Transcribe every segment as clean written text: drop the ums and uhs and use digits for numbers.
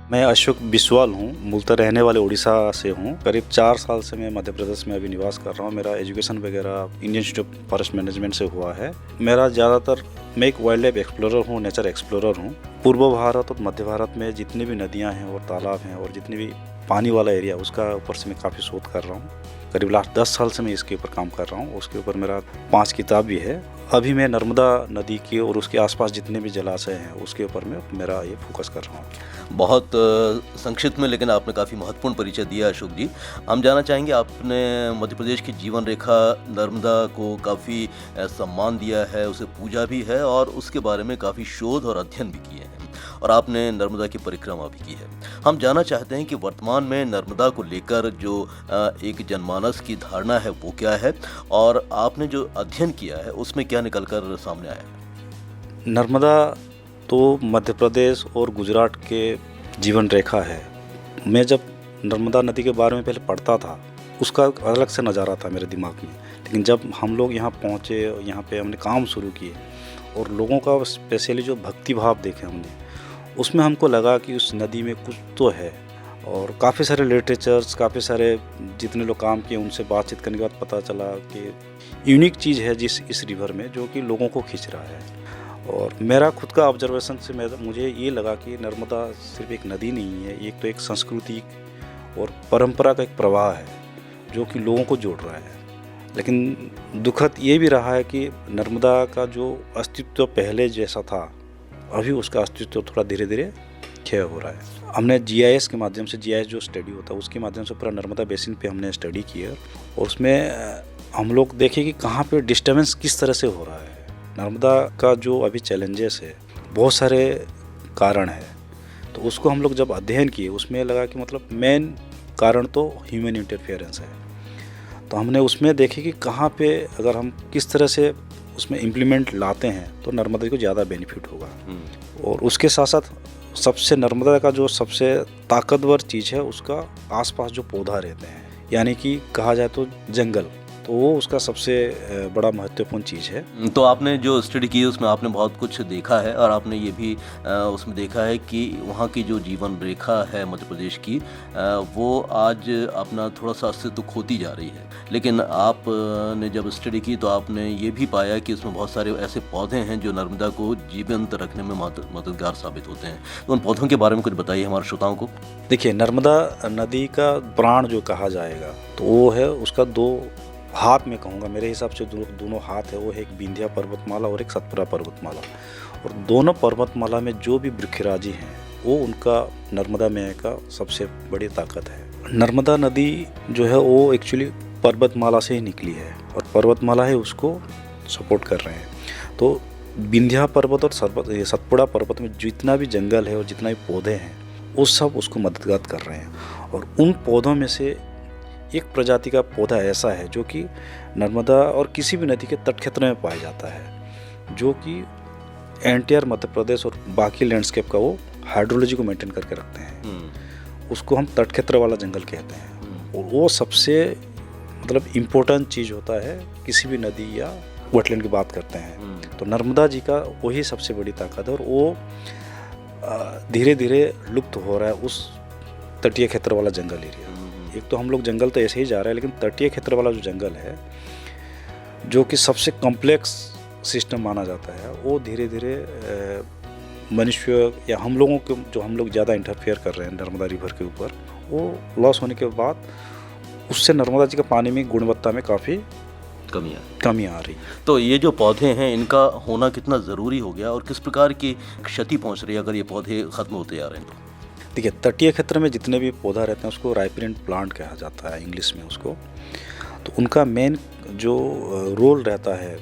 मैं अशोक बिस्वाल हूँ, मूलतः रहने वाले उड़ीसा से हूँ। करीब 4 साल से मैं मध्य प्रदेश में अभी निवास कर रहा हूँ। मेरा एजुकेशन वगैरह Indian institute of forest management से हुआ है। मेरा ज़्यादातर मैं एक वाइल्ड लाइफ एक्सप्लोरर हूँ, नेचर एक्सप्लोरर हूँ। पूर्व भारत और मध्य भारत में जितनी भी नदियाँ हैं और तालाब हैं और जितनी भी पानी वाला एरिया, उसका ऊपर से मैं काफ़ी शोध कर रहा हूँ। करीब लास्ट 10 साल से मैं इसके ऊपर काम कर रहा हूँ। उसके ऊपर मेरा 5 किताब भी है। अभी मैं नर्मदा नदी की और उसके आसपास जितने भी जलाशय हैं उसके ऊपर मैं मेरा ये फोकस कर रहा हूँ। बहुत संक्षिप्त में, लेकिन आपने काफ़ी महत्वपूर्ण परिचय दिया अशोक जी। हम जानना चाहेंगे, आपने मध्य प्रदेश की जीवन रेखा नर्मदा को काफ़ी सम्मान दिया है, उसे पूजा भी है और उसके बारे में काफ़ी शोध और अध्ययन भी किए हैं और आपने नर्मदा की परिक्रमा भी की है। हम जानना चाहते हैं कि वर्तमान में नर्मदा को लेकर जो एक जनमानस की धारणा है वो क्या है और आपने जो अध्ययन किया है उसमें क्या निकल कर सामने आया है? नर्मदा तो मध्य प्रदेश और गुजरात के जीवन रेखा है। मैं जब नर्मदा नदी के बारे में पहले पढ़ता था, उसका अलग से नज़ारा था मेरे दिमाग में। लेकिन जब हम लोग यहाँ पहुँचे, यहाँ पे हमने काम शुरू किए और लोगों का स्पेशली जो भक्ति भाव देखे हमने, उसमें हमको लगा कि उस नदी में कुछ तो है। और काफ़ी सारे लिटरेचर्स, काफ़ी सारे जितने लोग काम किए उनसे बातचीत करने के बाद पता चला कि यूनिक चीज़ है इस रिवर में, जो कि लोगों को खींच रहा है। और मेरा खुद का ऑब्जर्वेशन से मुझे ये लगा कि नर्मदा सिर्फ एक नदी नहीं है, एक तो एक संस्कृति और परंपरा का एक प्रवाह है जो कि लोगों को जोड़ रहा है। लेकिन दुखद ये भी रहा है कि नर्मदा का जो अस्तित्व पहले जैसा था, अभी उसका अस्तित्व थोड़ा धीरे धीरे क्षय हो रहा है। हमने जीआईएस के माध्यम से, जीआईएस जो स्टडी होता है उसके माध्यम से पूरा नर्मदा बेसिन पे हमने स्टडी किया और उसमें हम लोग देखे कि कहाँ पे डिस्टर्बेंस किस तरह से हो रहा है। नर्मदा का जो अभी चैलेंजेस है, बहुत सारे कारण है, तो उसको हम लोग जब अध्ययन किए उसमें लगा कि मतलब मेन कारण तो ह्यूमन इंटरफेरेंस है। तो हमने उसमें देखे कि कहाँ पे अगर हम किस तरह से उसमें इम्प्लीमेंट लाते हैं तो नर्मदा को ज़्यादा बेनिफिट होगा। और उसके साथ साथ सबसे नर्मदा का जो सबसे ताकतवर चीज़ है, उसका आसपास जो पौधा रहते हैं, यानी कि कहा जाए तो जंगल, तो वो उसका सबसे बड़ा महत्वपूर्ण चीज़ है। तो आपने जो स्टडी की उसमें आपने बहुत कुछ देखा है और आपने ये भी उसमें देखा है कि वहाँ की जो जीवन रेखा है मध्य प्रदेश की, वो आज अपना थोड़ा सा अस्तित्व खोती जा रही है। लेकिन आपने जब स्टडी की तो आपने ये भी पाया कि उसमें बहुत सारे ऐसे पौधे हैं जो नर्मदा को जीवंत रखने में मददगार साबित होते हैं। तो उन पौधों के बारे में कुछ बताइए हमारे श्रोताओं को। देखिए, नर्मदा नदी का प्राण जो कहा जाएगा तो वो है उसका 2 हाथ, में कहूँगा मेरे हिसाब से दोनों हाथ है। वो है एक विंध्या पर्वतमाला और एक सतपुड़ा पर्वतमाला। और दोनों पर्वतमाला में जो भी वृक्षराजी हैं वो उनका नर्मदा में का सबसे बड़ी ताकत है। नर्मदा नदी जो है वो एक्चुअली पर्वतमाला से ही निकली है और पर्वतमाला ही उसको सपोर्ट कर रहे हैं। तो विंध्या पर्वत और सतपुड़ा पर्वत में जितना भी जंगल है और जितना भी पौधे हैं वो सब उसको मददगार कर रहे हैं। और उन पौधों में से एक प्रजाति का पौधा ऐसा है जो कि नर्मदा और किसी भी नदी के तट क्षेत्र में पाया जाता है, जो कि एंटायर मध्य प्रदेश और बाकी लैंडस्केप का वो हाइड्रोलॉजी को मेंटेन करके रखते हैं। उसको हम तट क्षेत्र वाला जंगल कहते हैं। और वो सबसे मतलब इम्पोर्टेंट चीज़ होता है किसी भी नदी या वेटलैंड की बात करते हैं तो नर्मदा जी का वही सबसे बड़ी ताकत है। और वो धीरे धीरे लुप्त हो रहा है उस तटीय क्षेत्र वाला जंगल एरिया। एक तो हम लोग जंगल तो ऐसे ही जा रहे हैं, लेकिन तटीय क्षेत्र वाला जो जंगल है, जो कि सबसे कॉम्प्लेक्स सिस्टम माना जाता है, वो धीरे धीरे मनुष्य या हम लोगों के जो हम लोग ज़्यादा इंटरफेयर कर रहे हैं नर्मदा रिवर के ऊपर, वो लॉस होने के बाद उससे नर्मदा जी का पानी में गुणवत्ता में काफ़ी कमी आ रही। तो ये जो पौधे हैं इनका होना कितना ज़रूरी हो गया और किस प्रकार की क्षति पहुंच रही है अगर ये पौधे ख़त्म होते जा रहे हैं तो? देखिए, तटीय क्षेत्र में जितने भी पौधा रहते हैं उसको राइपेरेंट प्लांट कहा जाता है इंग्लिश में उसको। तो उनका मेन जो रोल रहता है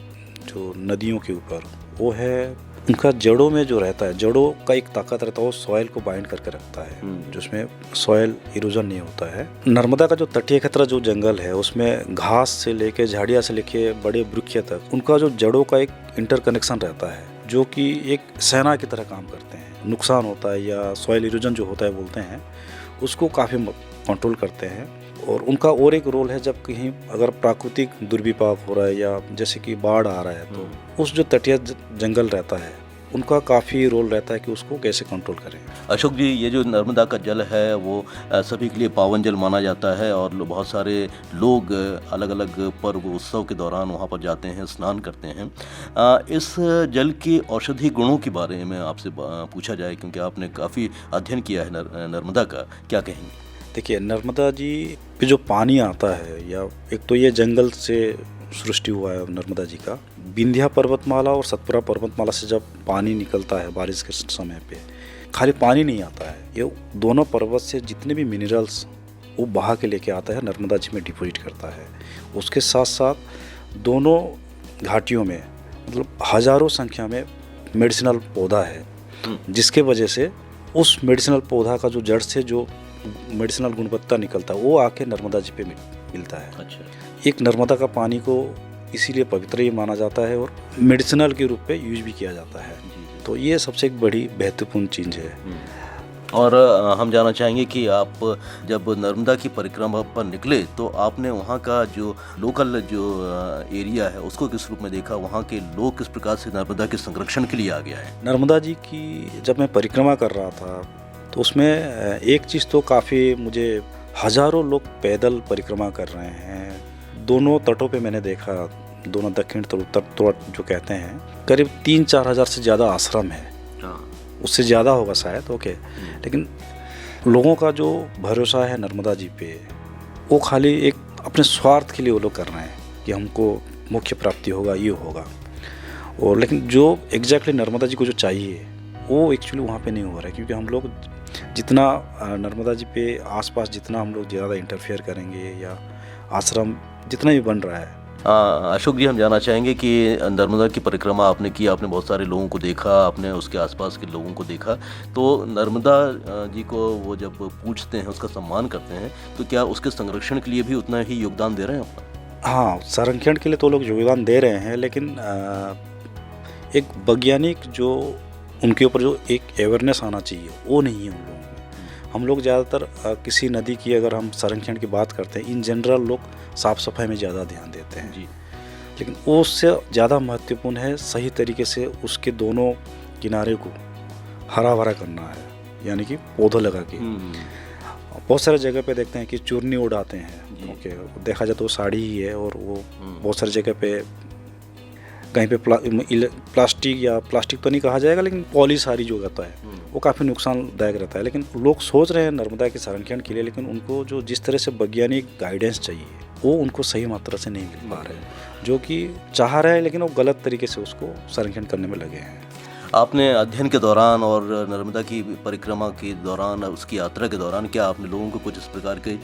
जो नदियों के ऊपर, वो है उनका जड़ों में जो रहता है, जड़ों का एक ताकत रहता है, वो सॉइल को बाइंड करके रखता है, जिसमें सॉइल इरोजन नहीं होता है। नर्मदा का जो तटीय क्षेत्र जो जंगल है उसमें घास से लेके झाड़ियाँ से लेके बड़े वृक्ष तक उनका जो जड़ों का एक इंटरकनेक्शन रहता है, जो कि एक सेना की तरह काम करते हैं। नुकसान होता है या सॉइल इरोजन जो होता है बोलते हैं, उसको काफ़ी कंट्रोल करते हैं। और उनका और एक रोल है, जब कहीं अगर प्राकृतिक दुर्विपाक हो रहा है या जैसे कि बाढ़ आ रहा है तो उस जो तटीय जंगल रहता है उनका काफ़ी रोल रहता है कि उसको कैसे कंट्रोल करें। अशोक जी, ये जो नर्मदा का जल है वो सभी के लिए पावन जल माना जाता है और बहुत सारे लोग अलग अलग पर्व उत्सव के दौरान वहाँ पर जाते हैं, स्नान करते हैं। इस जल के औषधि गुणों के बारे में आपसे पूछा जाए, क्योंकि आपने काफ़ी अध्ययन किया है नर्मदा का, क्या कहेंगे? देखिए, नर्मदा जी पे जो पानी आता है, या एक तो ये जंगल से सृष्टि हुआ है नर्मदा जी का। विंध्या पर्वतमाला और सतपुरा पर्वतमाला से जब पानी निकलता है बारिश के समय पे, खाली पानी नहीं आता है, ये दोनों पर्वत से जितने भी मिनरल्स वो बहा के लेके आता है, नर्मदा जी में डिपॉजिट करता है। उसके साथ साथ दोनों घाटियों में मतलब हजारों संख्या में मेडिसिनल पौधा है, जिसके वजह से उस मेडिसिनल पौधा का जो जड़ से जो मेडिसिनल गुणवत्ता निकलता है वो आके नर्मदा जी पे मिलता है। अच्छा। एक नर्मदा का पानी को इसीलिए पवित्र ही माना जाता है और मेडिसिनल के रूप पे यूज भी किया जाता है। तो ये सबसे एक बड़ी महत्वपूर्ण चीज़ है। और हम जानना चाहेंगे कि आप जब नर्मदा की परिक्रमा पर निकले तो आपने वहाँ का जो लोकल जो एरिया है उसको किस रूप में देखा, वहाँ के लोग किस प्रकार से नर्मदा के संरक्षण के लिए आ गया है? नर्मदा जी की जब मैं परिक्रमा कर रहा था तो उसमें एक चीज़ तो काफ़ी मुझे, हजारों लोग पैदल परिक्रमा कर रहे हैं। दोनों तटों पे मैंने देखा, दोनों दक्षिण तट जो कहते हैं, करीब 3-4 हज़ार से ज़्यादा आश्रम है, उससे ज़्यादा होगा शायद, ओके। लेकिन लोगों का जो भरोसा है नर्मदा जी पे, वो खाली एक अपने स्वार्थ के लिए वो लोग कर रहे हैं कि हमको मुख्य प्राप्ति होगा, ये होगा। और लेकिन जो एग्जैक्टली नर्मदा जी को जो चाहिए वो एक्चुअली वहाँ पे नहीं हो रहा है, क्योंकि हम लोग जितना नर्मदा जी पे आसपास जितना हम लोग ज़्यादा इंटरफेयर करेंगे या आश्रम जितना भी बन रहा है। अशोक जी, हम जानना चाहेंगे कि नर्मदा की परिक्रमा आपने की, आपने बहुत सारे लोगों को देखा, आपने उसके आसपास के लोगों को देखा, तो नर्मदा जी को वो जब पूजते हैं, उसका सम्मान करते हैं, तो क्या उसके संरक्षण के लिए भी उतना ही योगदान दे रहे हैं अपना? हाँ, संरक्षण के लिए तो लोग योगदान दे रहे हैं, लेकिन एक वैज्ञानिक जो उनके ऊपर जो एक अवेयरनेस आना चाहिए वो नहीं है उन लोगों में। हम लोग ज़्यादातर किसी नदी की अगर हम संरक्षण की बात करते हैं, इन जनरल लोग साफ़ सफाई में ज़्यादा ध्यान देते हैं जी, लेकिन उससे ज़्यादा महत्वपूर्ण है सही तरीके से उसके दोनों किनारे को हरा भरा करना है, यानी कि पौधों लगा के। बहुत सारे जगह पे देखते हैं कि चूर्नी उड़ाते हैं, ओके, देखा जाए तो वो साड़ी ही है, और वो बहुत सारी जगह पे कहीं पे प्लास्टिक तो नहीं कहा जाएगा, लेकिन पॉलीसारी जो रहता है वो काफ़ी नुकसानदायक रहता है। लेकिन लोग सोच रहे हैं नर्मदा के संरक्षण के लिए, लेकिन उनको जो जिस तरह से वैज्ञानिक गाइडेंस चाहिए वो उनको सही मात्रा से नहीं मिल पा रहे हैं, जो कि चाह रहे हैं लेकिन वो गलत तरीके से उसको संरक्षण करने में लगे हैं। आपने अध्ययन के दौरान और नर्मदा की परिक्रमा के दौरान, उसकी यात्रा के दौरान, क्या आपने लोगों को कुछ इस प्रकार के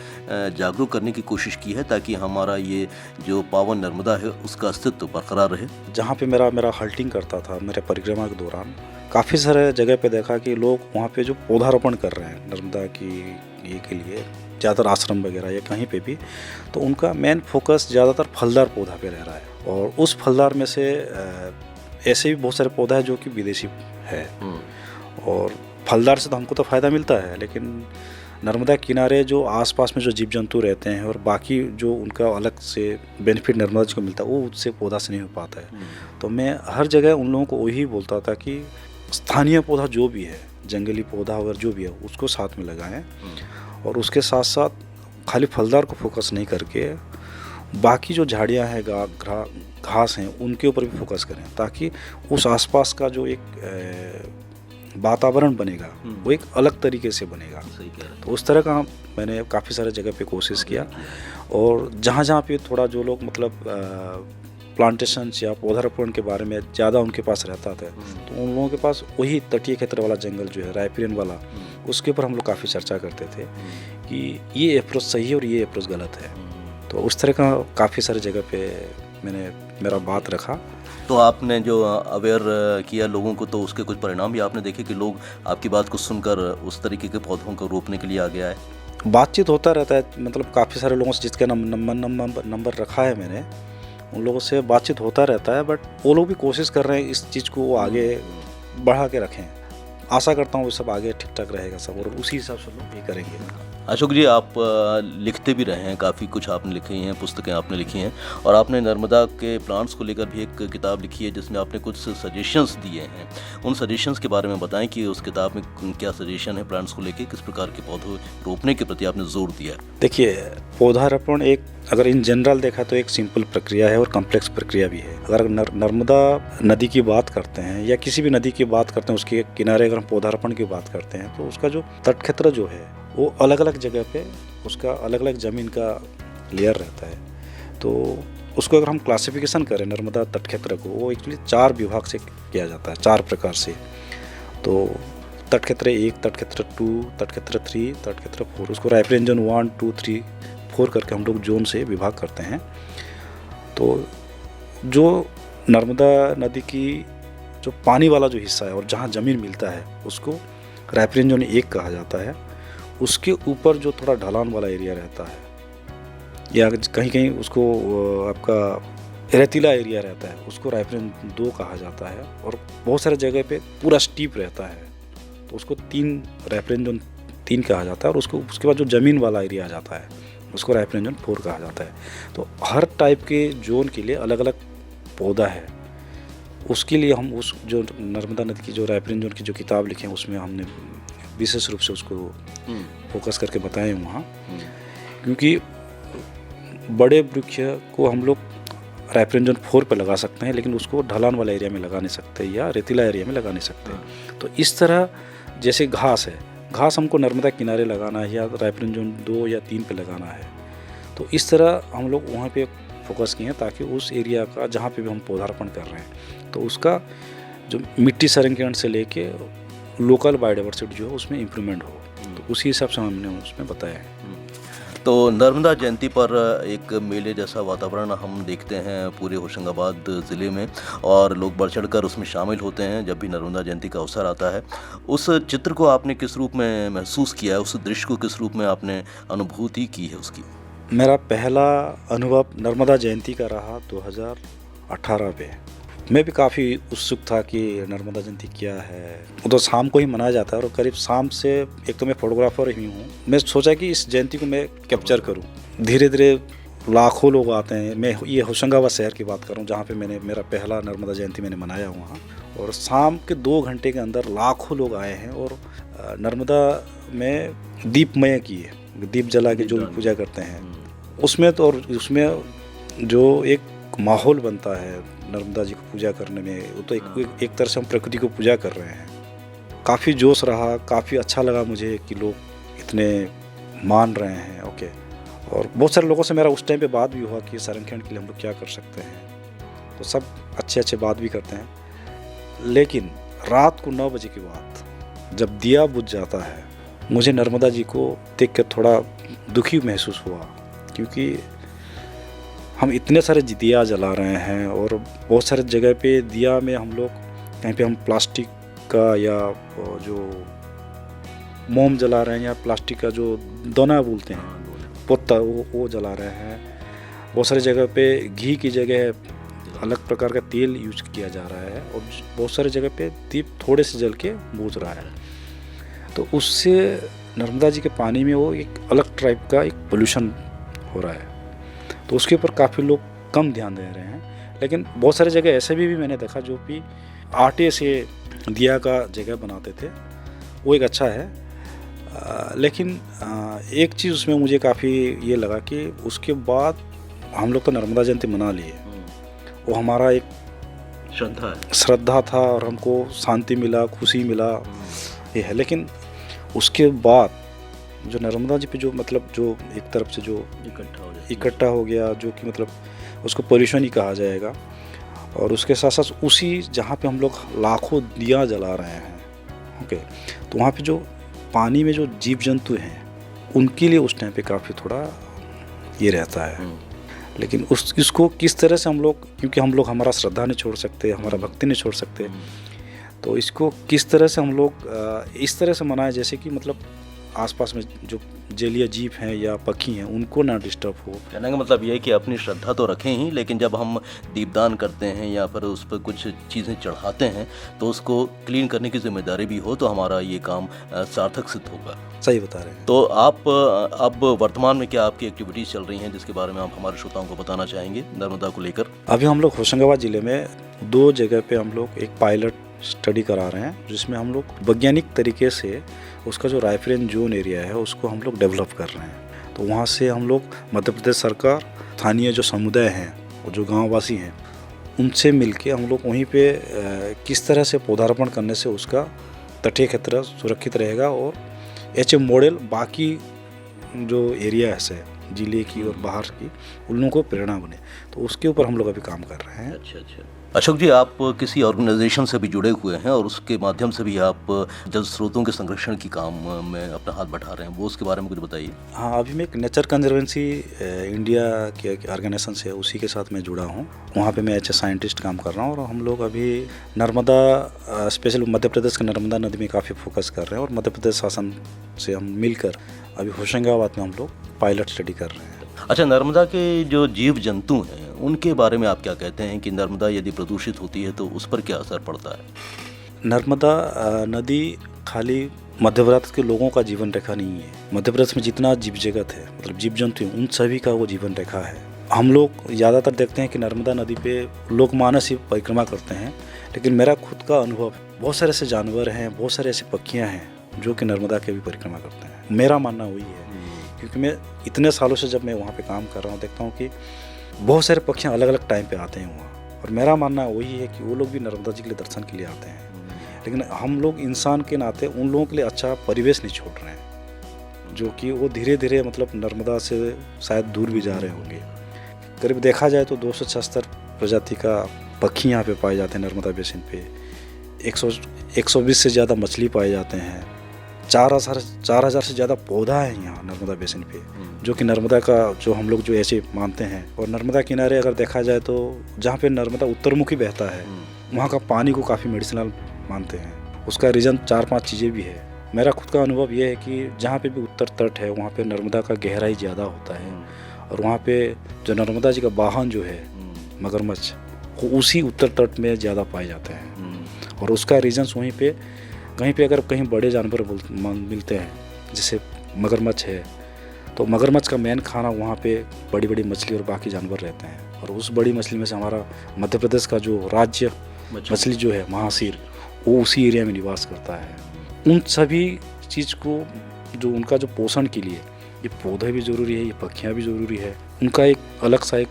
जागरूक करने की कोशिश की है ताकि हमारा ये जो पावन नर्मदा है उसका अस्तित्व बरकरार रहे? जहाँ पे मेरा हल्टिंग करता था मेरे परिक्रमा के दौरान, काफ़ी सारे जगह पे देखा कि लोग वहाँ पे जो पौधारोपण कर रहे हैं नर्मदा की ये के लिए, ज़्यादातर आश्रम वगैरह या कहीं पे भी, तो उनका मेन फोकस ज़्यादातर फलदार पौधा पे रह रहा है। और उस फलदार में से ऐसे भी बहुत सारे पौधा है जो कि विदेशी है, और फलदार से तो हमको तो फ़ायदा मिलता है, लेकिन नर्मदा किनारे जो आसपास में जो जीव जंतु रहते हैं और बाकी जो उनका अलग से बेनिफिट नर्मदा जी को मिलता है वो उससे पौधा से नहीं हो पाता है। तो मैं हर जगह उन लोगों को वही बोलता था कि स्थानीय पौधा जो भी है, जंगली पौधा वगैरह जो भी है, उसको साथ में लगाएं, और उसके साथ साथ खाली फलदार को फोकस नहीं करके बाकी जो झाड़ियाँ हैं, घास हैं, उनके ऊपर भी फोकस करें, ताकि उस आसपास का जो एक वातावरण बनेगा वो एक अलग तरीके से बनेगा। तो उस तरह का मैंने काफ़ी सारे जगह पे कोशिश किया, और जहाँ पे थोड़ा जो लोग मतलब प्लांटेशंस या पौधारोपण के बारे में ज़्यादा उनके पास रहता था, तो उन लोगों के पास वही तटीय क्षेत्र वाला जंगल जो है रायपुरियन वाला, उसके ऊपर हम लोग काफ़ी चर्चा करते थे कि ये अप्रोच सही है और ये अप्रोच गलत है। तो उस तरह का काफ़ी सारे जगह पे मैंने मेरा बात रखा। तो आपने जो अवेयर किया लोगों को, तो उसके कुछ परिणाम भी आपने देखे कि लोग आपकी बात को सुनकर उस तरीके के पौधों को रोपने के लिए आ गया है? बातचीत होता रहता है, मतलब काफ़ी सारे लोगों से जिसका नंबर रखा है मैंने, उन लोगों से बातचीत होता रहता है, बट वो लोग भी कोशिश कर रहे हैं इस चीज़ को वो आगे बढ़ा के रखें। आशा करता हूँ वो सब आगे ठीक ठाक रहेगा सब, और उसी हिसाब से लोग भी करेंगे। अशोक जी, आप लिखते भी रहे हैं, काफ़ी कुछ आपने लिखे हैं, पुस्तकें आपने लिखी हैं और आपने नर्मदा के प्लांट्स को लेकर भी एक किताब लिखी है जिसमें आपने कुछ सजेशंस दिए हैं। उन सजेशंस के बारे में बताएं कि उस किताब में क्या सजेशन है प्लांट्स को लेकर, किस प्रकार के पौधे रोपने के प्रति आपने जोर दिया है? देखिए, पौधारोपण एक, अगर इन जनरल देखा तो एक सिंपल प्रक्रिया है और कॉम्प्लेक्स प्रक्रिया भी है। अगर नर्मदा नदी की बात करते हैं या किसी भी नदी की बात करते हैं, उसके किनारे अगर हम पौधारोपण की बात करते हैं तो उसका जो तट क्षेत्र जो है वो अलग अलग जगह पे उसका अलग अलग ज़मीन का लेयर रहता है। तो उसको अगर हम क्लासिफिकेशन करें नर्मदा तट क्षेत्र को, वो एक्चुअली 4 विभाग से किया जाता है, 4 प्रकार से। तो तट क्षेत्र 1, तट क्षेत्र 2, तट क्षेत्र 3, तट क्षेत्र 4, उसको राइफरेंस जोन 1, 2, 3, 4 करके हम लोग जोन से विभाग करते हैं। तो जो नर्मदा नदी की जो पानी वाला जो हिस्सा है और जहाँ ज़मीन मिलता है उसको राइफरेंस जोन 1 कहा जाता है। उसके ऊपर जो थोड़ा ढलान वाला एरिया रहता है या कहीं कहीं उसको आपका रेतीला एरिया रहता है, उसको राइफरेंस 2 कहा जाता है। और बहुत सारे जगह पे पूरा स्टीप रहता है तो उसको 3 रेफरेंस जोन 3 कहा जाता है। और उसके बाद जो ज़मीन वाला एरिया आ जाता है उसको रेफरेंस जोन 4 कहा जाता है। तो हर टाइप के जोन के लिए अलग अलग पौधा है। उसके लिए हम उस जो नर्मदा नदी की जो रेफरेंस जोन की जो किताब लिखे हैं उसमें हमने विशेष रूप से उसको फोकस करके बताए वहाँ, क्योंकि बड़े वृक्ष को हम लोग रेफरेंस जोन 4 पे लगा सकते हैं लेकिन उसको ढलान वाला एरिया में लगा नहीं सकते या रेतीला एरिया में लगा नहीं सकते। तो इस तरह जैसे घास है, घास हमको नर्मदा किनारे लगाना है या रेफरेंस जोन 2 या 3 पे लगाना है। तो इस तरह हम लोग वहाँ पे फोकस किए हैं ताकि उस एरिया का जहाँ पे भी हम पौधारोपण कर रहे हैं तो उसका जो मिट्टी संरक्षण से लेके लोकल बायोडाइवर्सिटी जो है उसमें इम्प्रूवमेंट हो। तो उसी हिसाब से हमने उसमें बताया है। तो नर्मदा जयंती पर एक मेले जैसा वातावरण हम देखते हैं पूरे होशंगाबाद ज़िले में और लोग बढ़ चढ़कर उसमें शामिल होते हैं जब भी नर्मदा जयंती का अवसर आता है। उस चित्र को आपने किस रूप में महसूस किया है, उस दृश्य को किस रूप में आपने अनुभूति की है उसकी? मेरा पहला अनुभव नर्मदा जयंती का रहा 2018 पे। मैं भी काफ़ी उत्सुक था कि नर्मदा जयंती क्या है। वो तो शाम को ही मनाया जाता है और करीब शाम से, एक तो मैं फोटोग्राफर ही हूँ, मैं सोचा कि इस जयंती को मैं कैप्चर करूँ। धीरे धीरे लाखों लोग आते हैं। मैं ये होशंगाबाद शहर की बात कर रहा हूँ जहाँ पे मेरा पहला नर्मदा जयंती मैंने मनाया वहाँ, और शाम के 2 घंटे के अंदर लाखों लोग आए हैं और नर्मदा में दीपमय की है, दीप जला के जो भी पूजा करते हैं उसमें। तो और उसमें जो एक माहौल बनता है नर्मदा जी को पूजा करने में, वो तो एक तरह से हम प्रकृति को पूजा कर रहे हैं। काफ़ी जोश रहा, काफ़ी अच्छा लगा मुझे कि लोग इतने मान रहे हैं। ओके, और बहुत सारे लोगों से मेरा उस टाइम पे बात भी हुआ कि संरक्षण के लिए हम लोग क्या कर सकते हैं, तो सब अच्छे बात भी करते हैं। लेकिन रात को 9 बजे के बाद जब दिया बुझ जाता है, मुझे नर्मदा जी को देख कर थोड़ा दुखी महसूस हुआ, क्योंकि हम इतने सारे दिया जला रहे हैं और बहुत सारे जगह पे दिया में हम लोग कहीं पे हम प्लास्टिक का या जो मोम जला रहे हैं या प्लास्टिक का जो दोना बोलते हैं पोता, वो जला रहे हैं। बहुत सारी जगह पे घी की जगह अलग प्रकार का तेल यूज किया जा रहा है और बहुत सारी जगह पे दीप थोड़े से जल के बुझ रहा है। तो उससे नर्मदा जी के पानी में वो एक अलग टाइप का एक पोल्यूशन हो रहा है। तो उसके ऊपर काफ़ी लोग कम ध्यान दे रहे हैं। लेकिन बहुत सारी जगह ऐसे भी मैंने देखा जो कि आटे से दिया का जगह बनाते थे, वो एक अच्छा है। लेकिन एक चीज़ उसमें मुझे काफ़ी ये लगा कि उसके बाद हम लोग तो नर्मदा जयंती मना लिए, वो हमारा एक श्रद्धा था और हमको शांति मिला, खुशी मिला, ये है। लेकिन उसके बाद जो नर्मदा जी पे जो मतलब जो एक तरफ से जो इकट्ठा हो गया, जो कि मतलब उसको पोल्यूशन ही कहा जाएगा, और उसके साथ साथ उसी जहाँ पे हम लोग लाखों दिया जला रहे हैं, ओके, तो वहाँ पे जो पानी में जो जीव जंतु हैं उनके लिए उस टाइम पे काफ़ी थोड़ा ये रहता है। लेकिन इसको किस तरह से हम लोग, क्योंकि हम लोग हमारा श्रद्धा नहीं छोड़ सकते, हमारा भक्ति नहीं छोड़ सकते, तो इसको किस तरह से हम लोग इस तरह से मनाएं जैसे कि मतलब आसपास में जो जलीय जीव हैं या पक्षी हैं उनको ना डिस्टर्ब हो। कहने का मतलब ये है कि अपनी श्रद्धा तो रखें ही, लेकिन जब हम दीपदान करते हैं या फिर उस पर कुछ चीज़ें चढ़ाते हैं तो उसको क्लीन करने की जिम्मेदारी भी हो तो हमारा ये काम सार्थक सिद्ध होगा। सही बता रहे हैं। तो आप अब वर्तमान में क्या आपकी एक्टिविटीज़ चल रही हैं जिसके बारे में आप हमारे श्रोताओं को बताना चाहेंगे नर्मदा को लेकर? अभी हम लोग होशंगाबाद ज़िले में 2 जगह पे हम लोग एक पायलट स्टडी करा रहे हैं, जिसमें हम लोग वैज्ञानिक तरीके से उसका जो राइफरेंस जोन एरिया है उसको हम लोग डेवलप कर रहे हैं। तो वहाँ से हम लोग मध्य प्रदेश सरकार, स्थानीय जो समुदाय हैं और जो गाँववासी हैं उनसे मिलके हम लोग वहीं पे किस तरह से पौधारोपण करने से उसका तटीय क्षेत्र सुरक्षित रहेगा और ऐसे मॉडल बाकी जो एरिया है जिले की और बाहर की उन लोगों को प्रेरणा बने, तो उसके ऊपर हम लोग अभी काम कर रहे हैं। अच्छा। अशोक जी, आप किसी ऑर्गेनाइजेशन से भी जुड़े हुए हैं और उसके माध्यम से भी आप जल स्रोतों के संरक्षण की काम में अपना हाथ बढ़ा रहे हैं, वो उसके बारे में कुछ बताइए। हाँ, अभी मैं एक नेचर कंजर्वेंसी इंडिया के ऑर्गेनाइजेशन से उसी के साथ मैं जुड़ा हूँ। वहाँ पे मैं एच साइंटिस्ट काम कर रहा हूँ और हम लोग अभी नर्मदा स्पेशल मध्य प्रदेश के नर्मदा नदी में काफ़ी फोकस कर रहे हैं और मध्य प्रदेश शासन से हम मिलकर अभी होशंगाबाद में हम लोग पायलट स्टडी कर रहे हैं। अच्छा, नर्मदा के जो जीव जंतु हैं उनके बारे में आप क्या कहते हैं कि नर्मदा यदि प्रदूषित होती है तो उस पर क्या असर पड़ता है? नर्मदा नदी खाली मध्य प्रदेश के लोगों का जीवन रेखा नहीं है। मध्य प्रदेश में जितना जीव जगत है, मतलब जीव जंतु हैं, उन सभी का वो जीवन रेखा है। हम लोग ज़्यादातर देखते हैं कि नर्मदा नदी पे लोकमानस ही परिक्रमा करते हैं, लेकिन मेरा खुद का अनुभव, बहुत सारे ऐसे जानवर हैं, बहुत सारे ऐसे पक्षियाँ हैं जो कि नर्मदा के भी परिक्रमा करते हैं। मेरा मानना वही है, क्योंकि मैं इतने सालों से जब मैं वहाँ पे काम कर रहा हूँ देखता हूँ कि बहुत सारे पक्षियाँ अलग अलग टाइम पे आते हैं वहाँ, और मेरा मानना वही है कि वो लोग भी नर्मदा जी के लिए दर्शन के लिए आते हैं। लेकिन हम लोग इंसान के नाते उन लोगों के लिए अच्छा परिवेश नहीं छोड़ रहे हैं, जो कि वो धीरे धीरे मतलब नर्मदा से शायद दूर भी जा रहे होंगे। करीब देखा जाए तो 276 प्रजाति का पक्षी यहाँ पे पाए जाते हैं नर्मदा बेसिन पे। 120 से ज़्यादा मछली पाए जाते हैं। 4000 से ज़्यादा पौधा है यहाँ नर्मदा बेसिन पे, जो कि नर्मदा का जो हम लोग जो ऐसे मानते हैं। और नर्मदा किनारे अगर देखा जाए तो जहाँ पे नर्मदा उत्तरमुखी बहता है वहाँ का पानी को काफ़ी मेडिसिनल मानते हैं। उसका रीज़न 4-5 चीज़ें भी है। मेरा खुद का अनुभव ये है कि जहाँ पे भी उत्तर तट है वहाँ पे नर्मदा का गहराई ज़्यादा होता है, और वहाँ पे जो नर्मदा जी का वाहन जो है मगरमच्छ, वो उसी उत्तर तट में ज़्यादा पाए जाते हैं। और उसका रीज़न्स वहीं पे कहीं पे अगर कहीं बड़े जानवर मिलते हैं, जैसे मगरमच्छ है, तो मगरमच्छ का मेन खाना वहाँ पे बड़ी बड़ी मछली और बाकी जानवर रहते हैं। और उस बड़ी मछली में से हमारा मध्य प्रदेश का जो राज्य मछली जो है महासीर, वो उसी एरिया में निवास करता है। उन सभी चीज़ को जो उनका जो पोषण के लिए ये पौधे भी ज़रूरी है, ये पक्षियाँ भी ज़रूरी है, उनका एक अलग सा एक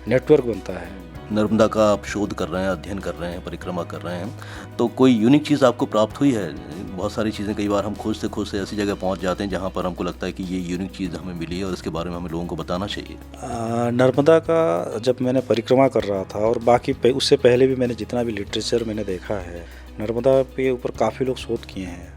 नेटवर्क बनता है। नर्मदा का आप शोध कर रहे हैं, अध्ययन कर रहे हैं, परिक्रमा कर रहे हैं, तो कोई यूनिक चीज़ आपको प्राप्त हुई है? बहुत सारी चीज़ें कई बार हम खोजते खोजते ऐसी जगह पहुंच जाते हैं जहां पर हमको लगता है कि ये यूनिक चीज़ हमें मिली है और इसके बारे में हमें लोगों को बताना चाहिए। नर्मदा का जब मैंने परिक्रमा कर रहा था और बाकी उससे पहले भी मैंने जितना भी लिटरेचर मैंने देखा है, नर्मदा पे ऊपर काफ़ी लोग शोध किए हैं।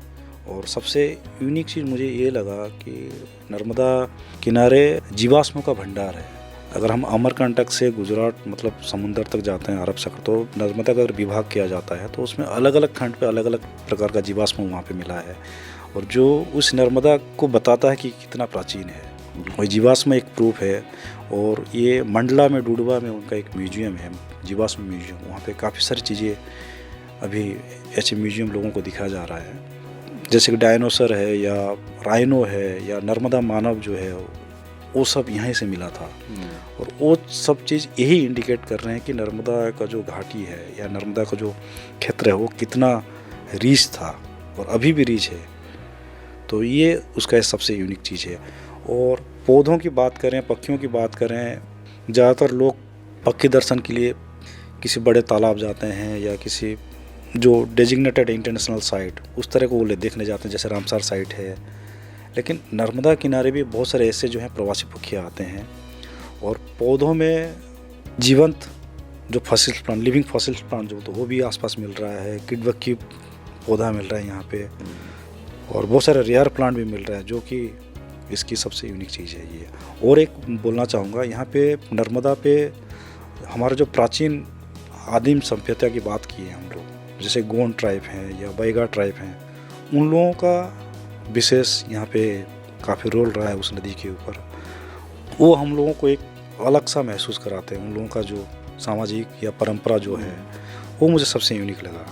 और सबसे यूनिक चीज़ मुझे ये लगा कि नर्मदा किनारे जीवाश्मों का भंडार है। अगर हम अमरकंटक से गुजरात मतलब समुंदर तक जाते हैं, अरब सागर, तो नर्मदा का अगर विभाग किया जाता है तो उसमें अलग अलग खंड पे अलग अलग प्रकार का जीवाश्म वहाँ पे मिला है, और जो उस नर्मदा को बताता है कि कितना प्राचीन है। और जीवाश्म एक प्रूफ है। और ये मंडला में, डुडवा में उनका एक म्यूजियम है, जीवाश्म म्यूजियम। वहाँ पे काफ़ी सारी चीज़ें अभी ऐसे म्यूजियम लोगों को दिखाया जा रहा है, जैसे कि डायनासोर है या राइनो है या नर्मदा मानव जो है, वो सब यहीं से मिला था। और वो सब चीज़ यही इंडिकेट कर रहे हैं कि नर्मदा का जो घाटी है या नर्मदा का जो क्षेत्र है वो कितना रिच था और अभी भी रिच है। तो ये उसका सबसे यूनिक चीज़ है। और पौधों की बात करें, पक्षियों की बात करें, ज़्यादातर लोग पक्षी दर्शन के लिए किसी बड़े तालाब जाते हैं या किसी जो डेजिग्नेटेड इंटरनेशनल साइट उस तरह को वो देखने जाते हैं, जैसे रामसर साइट है। लेकिन नर्मदा किनारे भी बहुत सारे ऐसे जो हैं प्रवासी पक्षी आते हैं। और पौधों में जीवंत जो fossil plant, living fossil plant जो, तो वो भी आसपास मिल रहा है। किडवक्की पौधा मिल रहा है यहाँ पे, और बहुत सारे रेयर प्लांट भी मिल रहा है, जो कि इसकी सबसे यूनिक चीज़ है ये। और एक बोलना चाहूँगा, यहाँ पे नर्मदा पे हमारा जो प्राचीन आदिम सभ्यता की बात की है हम लोग, जैसे गोंड ट्राइब हैं या बैगा ट्राइब हैं, उन लोगों का विशेष यहाँ पे काफ़ी रोल रहा है उस नदी के ऊपर। वो हम लोगों को एक अलग सा महसूस कराते हैं। उन लोगों का जो सामाजिक या परंपरा जो है वो मुझे सबसे यूनिक लगा।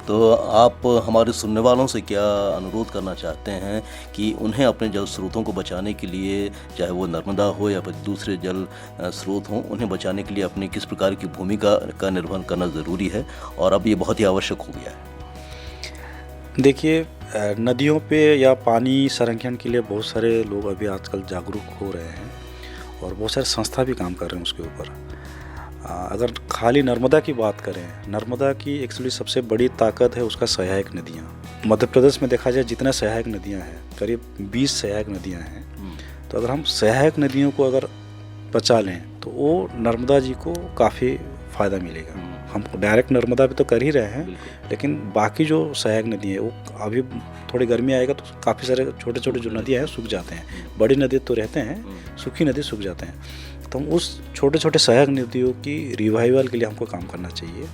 तो आप हमारे सुनने वालों से क्या अनुरोध करना चाहते हैं कि उन्हें अपने जल स्रोतों को बचाने के लिए, चाहे वो नर्मदा हो या फिर दूसरे जल स्रोत हों, उन्हें बचाने के लिए अपनी किस प्रकार की भूमिका का निर्वहन करना ज़रूरी है और अब ये बहुत ही आवश्यक हो गया है? देखिए, नदियों पे या पानी संरक्षण के लिए बहुत सारे लोग अभी आजकल जागरूक हो रहे हैं और बहुत सारे संस्था भी काम कर रहे हैं उसके ऊपर। अगर खाली नर्मदा की बात करें, नर्मदा की एक्चुअली सबसे बड़ी ताकत है उसका सहायक नदियाँ। मध्य प्रदेश में देखा जाए जितने सहायक नदियाँ हैं, करीब 20 सहायक नदियाँ हैं। तो अगर हम सहायक नदियों को अगर बचा लें तो वो नर्मदा जी को काफ़ी फ़ायदा मिलेगा। हम डायरेक्ट नर्मदा पे तो कर ही रहे हैं, लेकिन बाकी जो सहायक नदी है वो अभी थोड़ी गर्मी आएगा तो काफ़ी सारे छोटे छोटे जो नदियाँ हैं सूख जाते हैं। बड़ी नदी तो रहते हैं, सूखी नदी सूख जाते हैं। तो हम उस छोटे छोटे सहायक नदियों की रिवाइवल के लिए हमको काम करना चाहिए।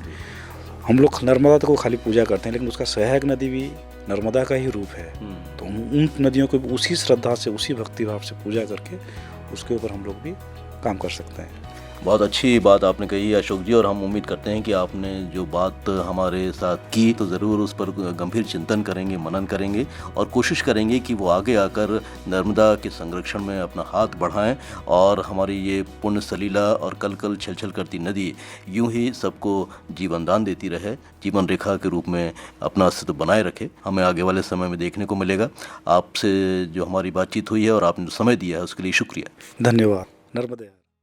हम लोग नर्मदा को खाली पूजा करते हैं, लेकिन उसका सहायक नदी भी नर्मदा का ही रूप है। तो उन नदियों को उसी श्रद्धा से, उसी भक्तिभाव से पूजा करके उसके ऊपर हम लोग भी काम कर सकते हैं। बहुत अच्छी बात आपने कही अशोक जी, और हम उम्मीद करते हैं कि आपने जो बात हमारे साथ की तो ज़रूर उस पर गंभीर चिंतन करेंगे, मनन करेंगे और कोशिश करेंगे कि वो आगे आकर नर्मदा के संरक्षण में अपना हाथ बढ़ाएं और हमारी ये पुण्य सलीला और कल कल छल छल करती नदी यूं ही सबको जीवन दान देती रहे, जीवन रेखा के रूप में अपना अस्तित्व बनाए रखे। हमें आगे वाले समय में देखने को मिलेगा। आपसे जो हमारी बातचीत हुई है और आपने जो समय दिया है उसके लिए शुक्रिया। धन्यवाद। नर्मदे।